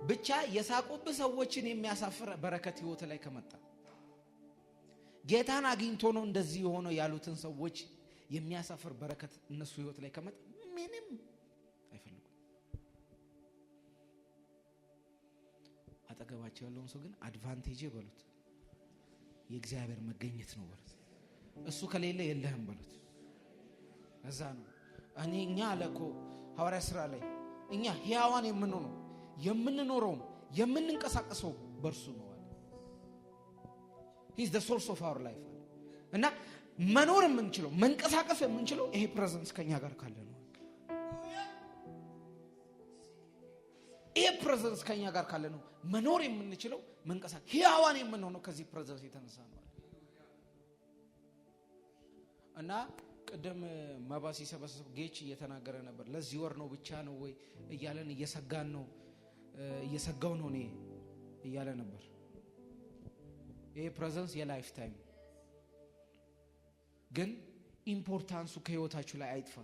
ብቻ የሳቁብ ሰዎችን የሚያሳፍር በረከት ህይወት ላይ ከመጣ ጌታን አግኝቶ ነው እንደዚህ ሆኖ ያሉትን ሰዎች የሚያሳፍር በረከት እነሱ ህይወት ላይ ከመጣ ምንም አይፈልጉም። አጠገባቸው ያለውን ሰው ግን አድቫንቴጅ በሉት የእግዚአብሔር መገኘት ነው በሉት። እሱ ከሌለ የለህም በሉት። እዛ ነው እኛ አለኮ ሐዋርያ ሥራ ላይ እኛ ሕያዋን የምንኖረው የምንንቀሳቀሰው በእርሱ ነው አለ። he is the source of our life እና መኖር የምንችለው መንቀሳቀስ የምንችለው ይሄ ፕሬዘንስ ከኛ ጋር ካለ ነው። ይሄ ፕሬዘንስ ከኛ ጋር ካለ ነው መኖር የምንችለው መንቀሳቀስ ሕያዋን የምንሆነው ከዚህ ፕሬዘንስ የተነሳ ነው። እና ቀደም ማባሲ ሰበሰብ ጌች እየተናገረ ነበር። ለዚህ ወር ነው ብቻ ነው ወይ እያለን እየሰጋው ነው እኔ እያለ ነበር። ይሄ ፕሬዘንስ የላይፍ ታይም ግን ኢምፖርታንሱ ከህይወታችሁ ላይ አይጥፋ።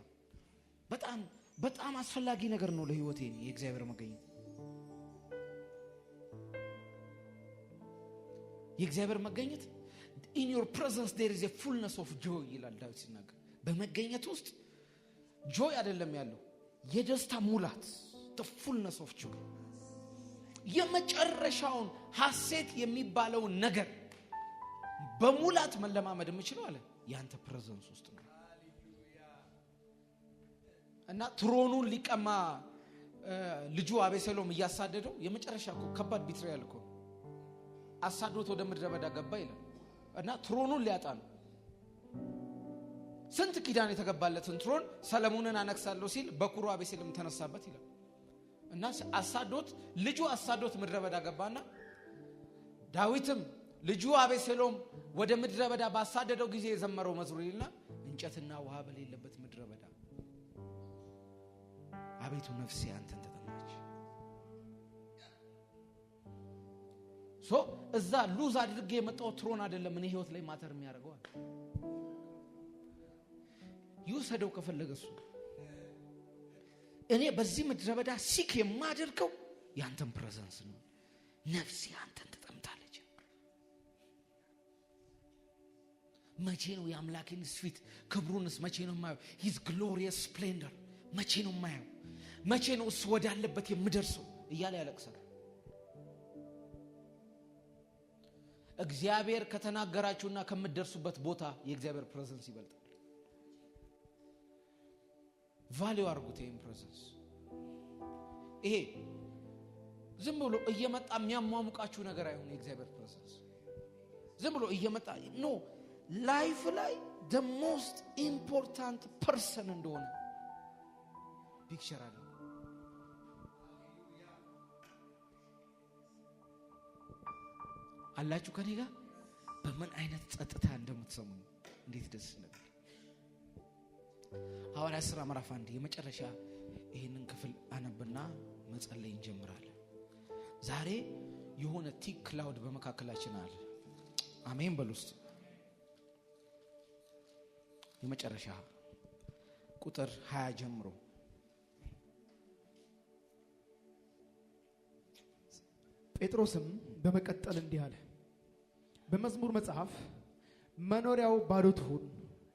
በጣም በጣም አስፈላጊ ነገር ነው ለህይወቴ የእግዚአብሔር መገኘት። የእግዚአብሔር መገኘት in your presence there is a fullness of joy ይላል ዳዊት ሲናገር። በመገኘት ውስጥ ጆይ አይደለም ያለው የደስታ ሙላት the fullness of joy የመጨረሻውን ሐሴት የሚባለው ነገር በሙላት መለማመድ የምችለው አለ ያንተ ፕሬዘንስ ውስጥ ነው። እና ትሮኑን ሊቀማ ልጁ አቤሴሎም እያሳደደው የመጨረሻ እኮ ከባድ ቢትሪያል እኮ አሳዶት ወደ ምድረ በዳ ገባ ይላል። እና ትሮኑን ሊያጣ ነው። ስንት ኪዳን የተገባለትን ትሮን ሰለሞንን አነግሳለሁ ሲል በኩሩ አቤሴሎም ተነሳበት ይላል። እና ልጁ አሳዶት ምድረ በዳ ገባና ዳዊትም ልጁ አቤሴሎም ወደ ምድረ በዳ ባሳደደው ጊዜ የዘመረው መዝሙር ይልና እንጨትና ውሃ በሌለበት ምድረ በዳ አቤቱ ነፍሴ አንተን ተጠማች። እዛ ሉዝ አድርጌ የመጣው ትሮን አይደለም እኔ ህይወት ላይ ማተር የሚያደርገው ይወሰደው ከፈለገሱ እኔ በዚህ ምድረ በዳ ሲክ የማደርገው ያንተን ፕሬዘንስ ነው። ነፍሴ አንተን ተጠምታለች። መቼ ነው የአምላኬን ፊት ክብሩንስ መቼ ነው የማየው? his glorious splendor መቼ ነው የማየው? መቼ ነው እሱ ወዳለበት የምደርሰው እያለ ያለቅሳል። እግዚአብሔር ከተናገራችሁና ከምትደርሱበት ቦታ የእግዚአብሔር ፕሬዘንስ ይበልጣል። ቫልዩ አድርጉት ይሄን ፕሬዘንስ። ይሄ ዝም ብሎ እየመጣ የሚያሟሙቃችሁ ነገር አይሆን። የእግዚአብሔር ፕሬዘንስ ዝም ብሎ እየመጣ ኖ ላይፍ ላይ the most important person እንደሆነ ፒክቸር አለ። አላችሁ ከኔ ጋር በምን አይነት ጸጥታ እንደምትሰሙ እንዴት ደስ ይላል። ሐዋርያት ሥራ ምዕራፍ 1 የመጨረሻ ይሄንን ክፍል አነብና መጸለይ እንጀምራለን። ዛሬ የሆነ ቲክ ክላውድ በመካከላችን አለ። አሜን በሉስት። የመጨረሻ ቁጥር 20 ጀምሮ ጴጥሮስም በመቀጠል እንዲህ አለ፣ በመዝሙር መጽሐፍ መኖሪያው ባዶ ትሁን፣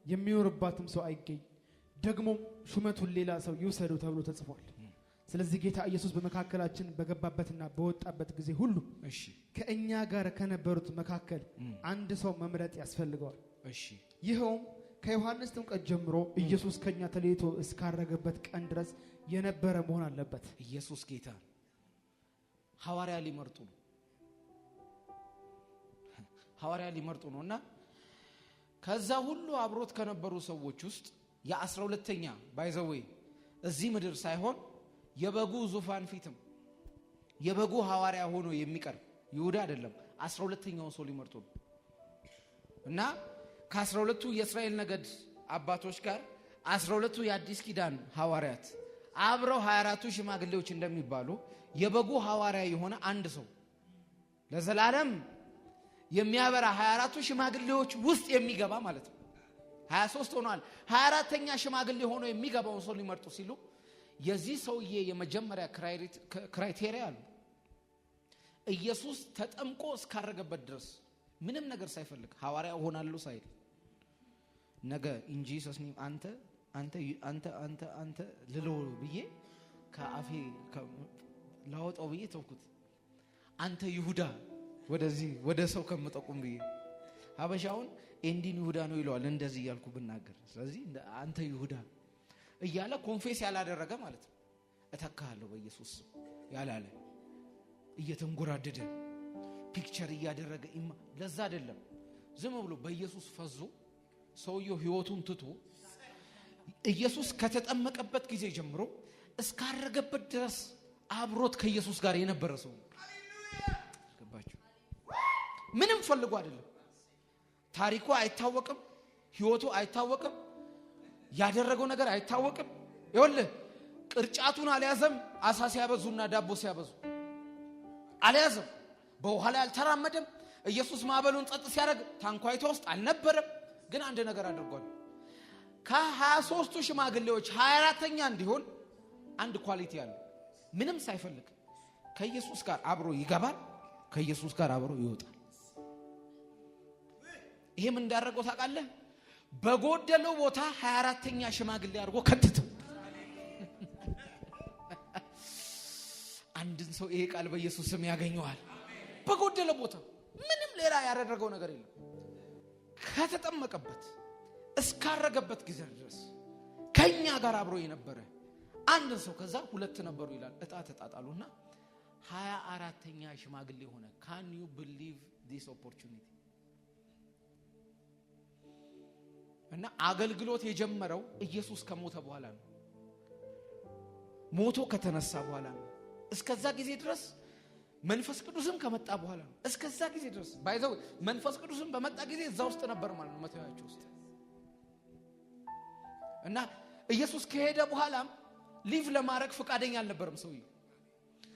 የሚኖርባትም ሰው አይገኝ፣ ደግሞ ሹመቱን ሌላ ሰው ይውሰዱ ተብሎ ተጽፏል። ስለዚህ ጌታ ኢየሱስ በመካከላችን በገባበትና በወጣበት ጊዜ ሁሉ ከእኛ ጋር ከነበሩት መካከል አንድ ሰው መምረጥ ያስፈልገዋል። ይኸውም ከዮሐንስ ጥምቀት ጀምሮ ኢየሱስ ከኛ ተለይቶ እስካረገበት ቀን ድረስ የነበረ መሆን አለበት። ኢየሱስ ጌታ ሐዋርያ ሊመርጡ ነውና ከዛ ሁሉ አብሮት ከነበሩ ሰዎች ውስጥ የ12ኛ ባይዘዌ እዚህ ምድር ሳይሆን የበጉ ዙፋን ፊትም የበጉ ሐዋርያ ሆኖ የሚቀርብ ይሁዳ አይደለም 12ኛው ሰው ሊመርጡ ነው። እና ከ12ቱ የእስራኤል ነገድ አባቶች ጋር 12ቱ የአዲስ ኪዳን ሐዋርያት አብረው 24ቱ ሽማግሌዎች እንደሚባሉ የበጉ ሐዋርያ የሆነ አንድ ሰው ለዘላለም የሚያበራ 24ቱ ሽማግሌዎች ውስጥ የሚገባ ማለት ነው። 23 ሆኗል። 24ኛ ሽማግሌ ሆኖ የሚገባውን ሰው ሊመርጡ ሲሉ የዚህ ሰውዬ የመጀመሪያ ክራይቴሪያ አሉ። ኢየሱስ ተጠምቆ እስካረገበት ድረስ ምንም ነገር ሳይፈልግ ሐዋርያ ሆናለሁ ሳይል ነገ እንጂ ሰስኒ አንተ ልሎ ብዬ ከአፌ ላወጣው ብዬ ተውኩት። አንተ ይሁዳ ወደዚህ ወደ ሰው ከመጠቁም ብዬ ሀበሻውን እንዲን ይሁዳ ነው ይለዋል እንደዚህ እያልኩ ብናገር። ስለዚህ አንተ ይሁዳ እያለ ኮንፌስ ያላደረገ ማለት ነው። እተካለሁ በኢየሱስ ያላለ እየተንጎራደደ ፒክቸር እያደረገ ለዛ አይደለም ዝም ብሎ በኢየሱስ ፈዞ ሰውየው ህይወቱን ትቶ ኢየሱስ ከተጠመቀበት ጊዜ ጀምሮ እስካረገበት ድረስ አብሮት ከኢየሱስ ጋር የነበረ ሰው ገባችሁ? ምንም ፈልጎ አይደለም። ታሪኩ አይታወቅም፣ ህይወቱ አይታወቅም፣ ያደረገው ነገር አይታወቅም። ይኸውልህ ቅርጫቱን አልያዘም። አሳ ሲያበዙና ዳቦ ሲያበዙ አልያዘም። በውሃ ላይ አልተራመደም። ኢየሱስ ማዕበሉን ጸጥ ሲያደርግ ታንኳይቷ ውስጥ አልነበረም። ግን አንድ ነገር አድርጓል። ከ23ቱ ሽማግሌዎች 24ኛ እንዲሆን አንድ ኳሊቲ አለ። ምንም ሳይፈልግ ከኢየሱስ ጋር አብሮ ይገባል፣ ከኢየሱስ ጋር አብሮ ይወጣል። ይሄም እንዳደረገው ታውቃለህ? በጎደለው ቦታ 24ኛ ሽማግሌ አድርጎ ከተተው። አንድን ሰው ይሄ ቃል በኢየሱስ ስም ያገኘዋል። በጎደለው ቦታ ምንም ሌላ ያደረገው ነገር የለም። ከተጠመቀበት እስካረገበት ጊዜ ድረስ ከኛ ጋር አብሮ የነበረ አንድ ሰው ከዛ ሁለት ነበሩ ይላል። እጣ ተጣጣሉና 24ኛ ሽማግሌ ሆነ። can you believe this opportunity? እና አገልግሎት የጀመረው ኢየሱስ ከሞተ በኋላ ነው። ሞቶ ከተነሳ በኋላ ነው። እስከዛ ጊዜ ድረስ መንፈስ ቅዱስም ከመጣ በኋላ ነው። እስከዛ ጊዜ ድረስ ባይዘው መንፈስ ቅዱስም በመጣ ጊዜ እዛ ውስጥ ነበር ማለት ነው መተያያቸው ውስጥ። እና ኢየሱስ ከሄደ በኋላም ሊቭ ለማድረግ ፈቃደኛ አልነበረም ሰውዬው።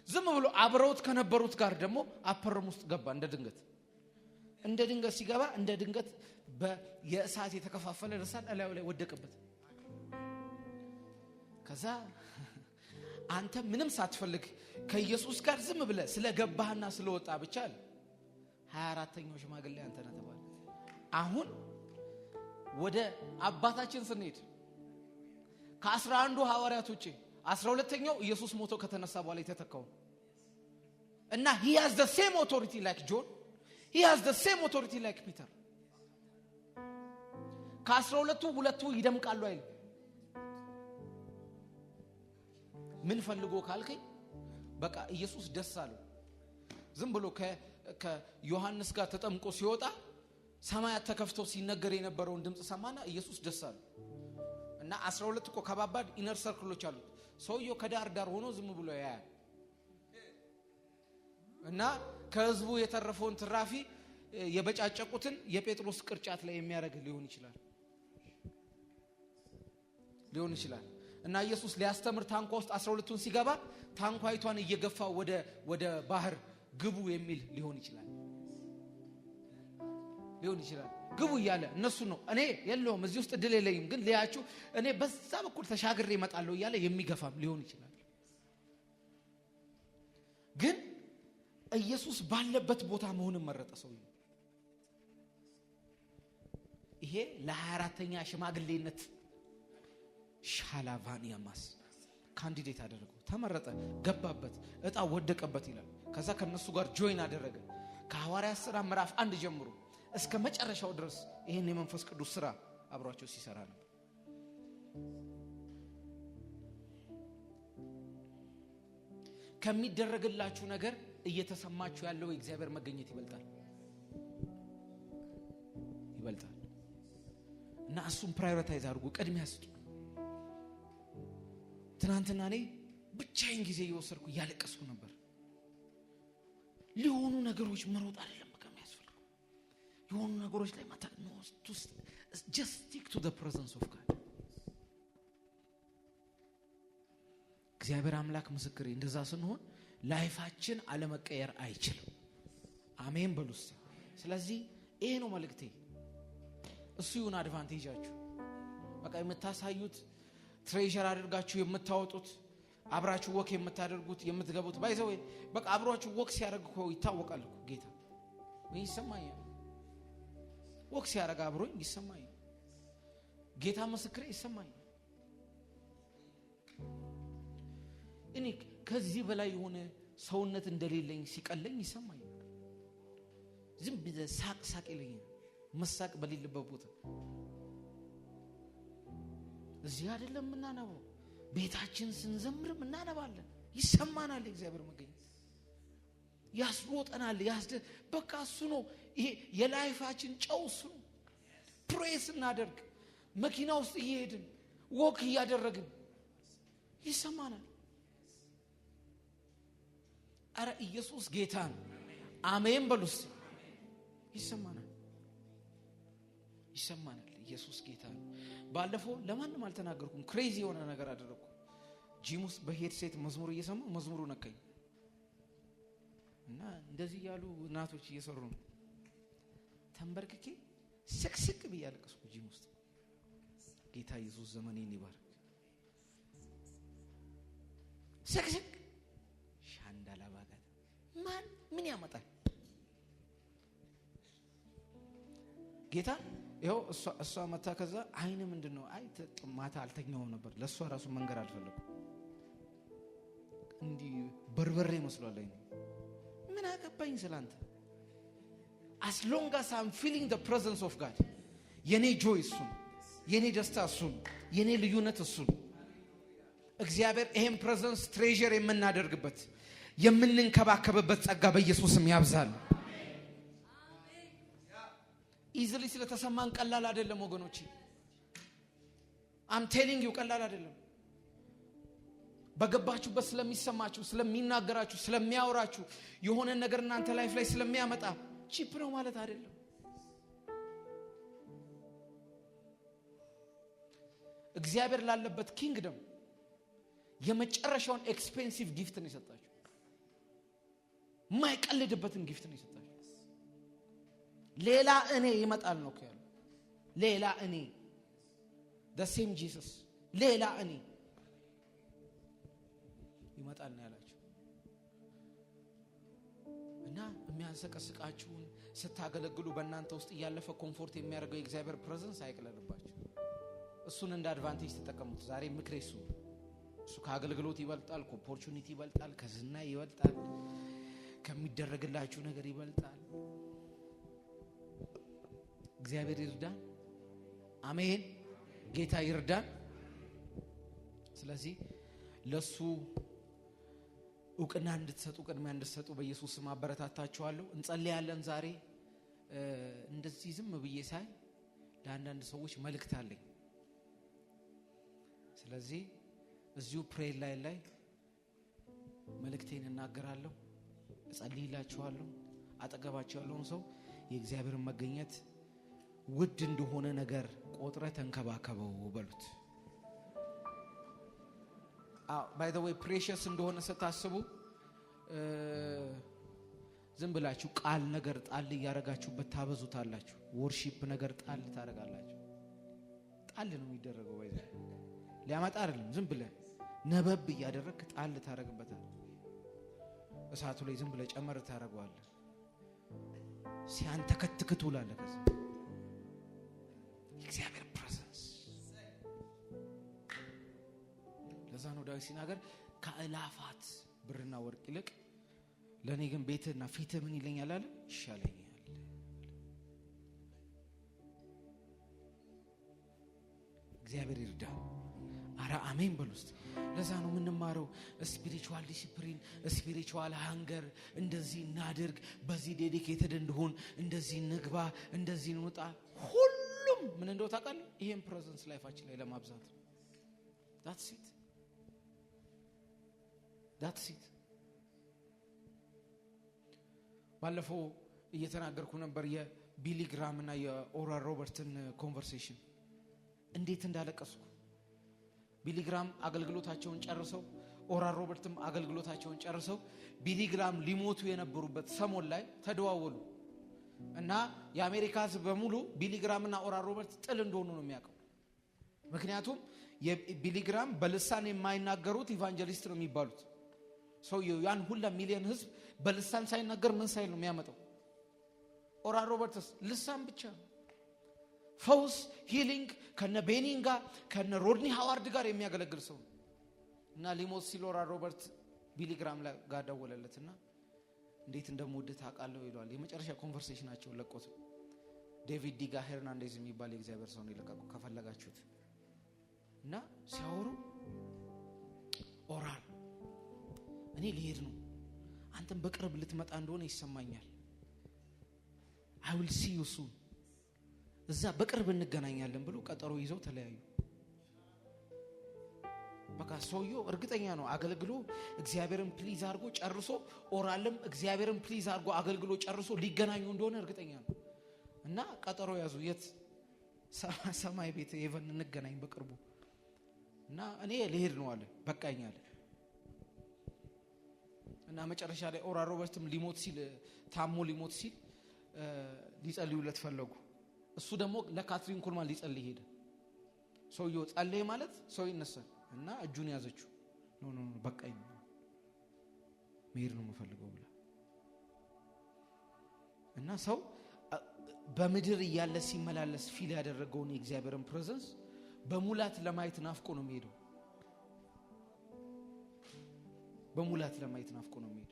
ዝም ብሎ አብረውት ከነበሩት ጋር ደግሞ አፐርም ውስጥ ገባ። እንደ ድንገት ሲገባ እንደ ድንገት የእሳት የተከፋፈለ እሳት እላዩ ላይ ወደቀበት። ከዛ አንተ ምንም ሳትፈልግ ከኢየሱስ ጋር ዝም ብለህ ስለገባህና ስለወጣ ብቻ 24ኛው ሽማግሌ አንተ ነህ ተባለ። አሁን ወደ አባታችን ስንሄድ ከ11ዱ ሐዋርያት ውጪ 12ኛው ኢየሱስ ሞቶ ከተነሳ በኋላ የተተካው እና he has the same authority like John, he has the same authority like Peter። ከ12ቱ ሁለቱ ይደምቃሉ አይደል? ምን ፈልጎ ካልከኝ በቃ ኢየሱስ ደስ አለው። ዝም ብሎ ከዮሐንስ ጋር ተጠምቆ ሲወጣ ሰማያት ተከፍተው ሲነገር የነበረውን ድምጽ ሰማና ኢየሱስ ደስ አለው። እና 12 እኮ ከባባድ ኢነር ሰርክሎች አሉት። ሰውየው ከዳር ዳር ሆኖ ዝም ብሎ ያያል። እና ከህዝቡ የተረፈውን ትራፊ የበጫጨቁትን የጴጥሮስ ቅርጫት ላይ የሚያረግ ሊሆን ይችላል። ሊሆን ይችላል። እና ኢየሱስ ሊያስተምር ታንኳ ውስጥ 12ቱን ሲገባ ታንኳይቷን እየገፋ ወደ ባህር ግቡ የሚል ሊሆን ይችላል። ግቡ እያለ እነሱ ነው እኔ የለውም እዚህ ውስጥ እድል የለኝም ግን ሊያችሁ እኔ በዛ በኩል ተሻግሬ እመጣለሁ እያለ የሚገፋም ሊሆን ይችላል። ግን ኢየሱስ ባለበት ቦታ መሆንን መረጠ ሰው። ይሄ ለ24ኛ ሽማግሌነት ሻላቫኒያማስ ካንዲዴት አደረገው። ተመረጠ፣ ገባበት፣ እጣ ወደቀበት ይላል። ከዛ ከነሱ ጋር ጆይን አደረገ። ከሐዋርያት ሥራ ምዕራፍ 1 ጀምሮ እስከ መጨረሻው ድረስ ይሄን የመንፈስ ቅዱስ ሥራ አብሯቸው ሲሰራ ነው። ከሚደረግላችሁ ነገር እየተሰማችሁ ያለው የእግዚአብሔር መገኘት ይበልጣል እና እሱን ፕራዮሪታይዝ አድርጉ፣ ቅድሚያ ስጡ። ትናንትና እኔ ብቻዬን ጊዜ እየወሰድኩ እያለቀስኩ ነበር። ሊሆኑ ነገሮች መሮጥ አይደለም በቃ የሚያስፈልገው። የሆኑ ነገሮች ላይ ማታ ነው just stick to the presence of God። እግዚአብሔር አምላክ ምስክሬ፣ እንደዛ ስንሆን ላይፋችን አለመቀየር አይችልም። አሜን በሉስ። ስለዚህ ይሄ ነው መልእክቴ። እሱ ይሁን አድቫንቴጃችሁ። በቃ የምታሳዩት ትሬዠር አድርጋችሁ የምታወጡት አብራችሁ ወክ የምታደርጉት የምትገቡት ባይዘው በቃ አብራችሁ ወክ ሲያደርግ እኮ ይታወቃል እኮ ጌታ ወይ ይሰማኛል። ወክ ሲያደርግ አብሮኝ ይሰማኛል። ጌታ ምስክሬ ይሰማኛል። እኔ ከዚህ በላይ የሆነ ሰውነት እንደሌለኝ ሲቀለኝ ይሰማኛል። ዝም ብዬ ሳቅ ይለኛል። መሳቅ በሌለበት ቦታ እዚህ አይደለም እናነበው፣ ቤታችን ስንዘምርም እናነባለን። ይሰማናል። እግዚአብሔር መገኘት ያስሮጠናል። በቃ እሱ ነው። ይሄ የላይፋችን ጨው እሱ ነው። ፕሬስ እናደርግ፣ መኪና ውስጥ እየሄድን ወክ እያደረግን ይሰማናል። አረ ኢየሱስ ጌታ ነው። አሜን በሉስ። ይሰማናል። ኢየሱስ ጌታ ነው። ባለፈው ለማንም አልተናገርኩም። ክሬዚ የሆነ ነገር አደረኩ። ጂም ውስጥ በሄድሴት መዝሙር እየሰማሁ መዝሙሩ ነካኝ እና እንደዚህ ያሉ እናቶች እየሰሩ ነው። ተንበርክኬ ስቅስቅ ብዬ አለቀስኩ ጂም ውስጥ። ጌታ ኢየሱስ ዘመኔን ይባርክ። ስቅስቅ ሻንዳላ ባጋት ምን ያመጣል ጌታ? ይኸው እሷ መታ ከዛ አይን ምንድነው? አይ ማታ አልተኛውም ነበር። ለሷ ራሱ መንገር አልፈለኩም። እንዲህ በርበሬ መስሏል አይኔ። ምን አገባኝ ስላንተ? as long as I'm feeling the presence of God፣ የኔ ጆይ እሱ ነው፣ የኔ ደስታ እሱ ነው፣ የኔ ልዩነት እሱ ነው። እግዚአብሔር ይሄን ፕሬዘንስ ትሬዠር የምናደርግበት የምንንከባከብበት ጸጋ በኢየሱስም ያብዛል። ኢዝሊ ስለተሰማን ቀላል አይደለም ወገኖቼ። I'm telling you ቀላል አይደለም። በገባችሁበት ስለሚሰማችሁ፣ ስለሚናገራችሁ፣ ስለሚያወራችሁ የሆነ ነገር እናንተ ላይፍ ላይ ስለሚያመጣ ቺፕ ነው ማለት አይደለም። እግዚአብሔር ላለበት ኪንግደም የመጨረሻውን ኤክስፔንሲቭ ጊፍት ነው የሰጣችሁ። ማይቀልድበትን ጊፍት ነው የሰጣችሁ። ሌላ እኔ ይመጣል ነው ያለው። ሌላ እኔ the same Jesus ሌላ እኔ ይመጣል ነው ያላችሁ። እና የሚያንሰቀስቃችሁን ስታገለግሉ በእናንተ ውስጥ እያለፈ ኮምፎርት የሚያደርገው የእግዚአብሔር ፕሬዘንስ አይቀለልባችሁ። እሱን እንደ አድቫንቴጅ ተጠቀሙት። ዛሬ ምክሬ እሱ ከአገልግሎት ይበልጣል፣ ከኦፖርቹኒቲ ይበልጣል፣ ከዝና ይበልጣል፣ ከሚደረግላችሁ ነገር ይበልጣል። እግዚአብሔር ይርዳን። አሜን። ጌታ ይርዳን። ስለዚህ ለሱ እውቅና እንድትሰጡ፣ ቅድሚያ እንድትሰጡ በኢየሱስ ስም አበረታታችኋለሁ። እንጸልያለን። ዛሬ እንደዚህ ዝም ብዬ ሳይ ለአንዳንድ ሰዎች መልእክት አለኝ። ስለዚህ እዚሁ ፕሬየር ላይ መልእክቴን እናገራለሁ፣ እጸልይላችኋለሁ። አጠገባችሁ ያለውን ሰው የእግዚአብሔርን መገኘት ውድ እንደሆነ ነገር ቆጥረ ተንከባከበው በሉት። ባይ ዘ ዌይ ፕሬሺየስ እንደሆነ ስታስቡ ዝም ብላችሁ ቃል ነገር ጣል እያረጋችሁበት ታበዙታላችሁ። ወርሺፕ ነገር ጣል ታረጋላችሁ። ጣል ነው የሚደረገው። ባይ ዘ ሊያመጣ አይደለም። ዝም ብለ ነበብ እያደረክ ጣል ታረግበታል። እሳቱ ላይ ዝም ብለ ጨመር ታረጋዋለህ። ሲያንተከትክቱ ላለ ከዛ እግዚአብሔር ፕሬዘንስ ለዛ ነው ዳዊት ሲናገር ከእላፋት ብርና ወርቅ ይልቅ ለኔ ግን ቤትና ፊትህ ምን ይለኛል አለ ይሻለኛል። እግዚአብሔር ይርዳ። አረ አሜን በሉስት። ለዛ ነው የምንማረው ስፒሪቹዋል ዲሲፕሊን፣ ስፒሪቹዋል ሃንገር። እንደዚህ እናድርግ፣ በዚህ ዴዲኬትድ እንድሆን፣ እንደዚህ ንግባ፣ እንደዚህ እንውጣ። ሁሉም ምን እንደው ታውቃለህ? ይሄን ፕሬዘንስ ላይፋችን ላይ ለማብዛት that's it። ባለፈው እየተናገርኩ ነበር የቢሊ ግራም እና የኦራል ሮበርትን ኮንቨርሴሽን እንዴት እንዳለቀስኩ። ቢሊ ግራም አገልግሎታቸውን ጨርሰው ኦራል ሮበርትም አገልግሎታቸውን ጨርሰው ቢሊ ግራም ሊሞቱ የነበሩበት ሰሞን ላይ ተደዋወሉ እና የአሜሪካ ሕዝብ በሙሉ ቢሊ ግራም እና ኦራል ሮበርት ጥል እንደሆኑ ነው የሚያውቀው። ምክንያቱም የቢሊ ግራም በልሳን የማይናገሩት ኢቫንጀሊስት ነው የሚባሉት። ሰውየው ያን ሁላ ሚሊዮን ሕዝብ በልሳን ሳይናገር ምን ሳይል ነው የሚያመጣው። ኦራል ሮበርትስ ልሳን ብቻ ፈውስ ሂሊንግ ከነ ቤኒንጋ ከነ ሮድኒ ሃዋርድ ጋር የሚያገለግል ሰው እና ሊሞት ሲል ኦራል ሮበርት ቢሊ ግራም ጋር ደወለለትና እንዴት እንደምወድህ ታውቃለህ ይሏል። የመጨረሻ ኮንቨርሴሽናቸውን ለቆት ዴቪድ ዲጋ ሄርናንዴዝ የሚባል የእግዚአብሔር ሰው ነው የለቀቁ ከፈለጋችሁት። እና ሲያወሩ ኦራል እኔ ልሄድ ነው፣ አንተም በቅርብ ልትመጣ እንደሆነ ይሰማኛል። I will see you soon፣ እዛ በቅርብ እንገናኛለን ብሎ ቀጠሮ ይዘው ተለያዩ። በቃ ሰውየው እርግጠኛ ነው አገልግሎ እግዚአብሔርን ፕሊዝ አድርጎ ጨርሶ፣ ኦራልም እግዚአብሔርን ፕሊዝ አድርጎ አገልግሎ ጨርሶ ሊገናኙ እንደሆነ እርግጠኛ ነው። እና ቀጠሮ ያዙ። የት? ሰማይ ቤት ኤቨን እንገናኝ በቅርቡ። እና እኔ ልሄድ ነው አለ፣ በቃኝ አለ። እና መጨረሻ ላይ ኦራል ሮበርትም ሊሞት ሲል ታሞ ሊሞት ሲል ሊጸልዩለት ፈለጉ። እሱ ደግሞ ለካትሪን ኩልማን ሊጸልይ ሄደ። ሰውየው ጸለየ ማለት ሰው ይነሳል እና እጁን ያዘችው። ኖ በቃኝ መሄድ ነው የምፈልገው ብላ እና ሰው በምድር እያለ ሲመላለስ ፊል ያደረገውን የእግዚአብሔርን ፕሬዘንስ በሙላት ለማየት ናፍቆ ነው የሚሄደው። በሙላት ለማየት ናፍቆ ነው የሚሄደው።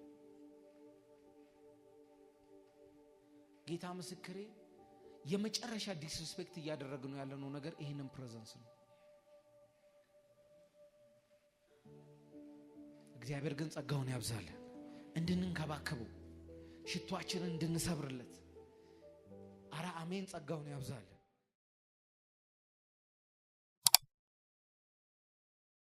ጌታ ምስክሬ የመጨረሻ ዲስሪስፔክት እያደረግነው ያለነው ነገር ይሄንን ፕሬዘንስ ነው። እግዚአብሔር ግን ጸጋውን ያብዛልን፣ እንድንንከባከበው፣ ሽቷችንን እንድንሰብርለት። አረ አሜን። ጸጋውን ያብዛልን።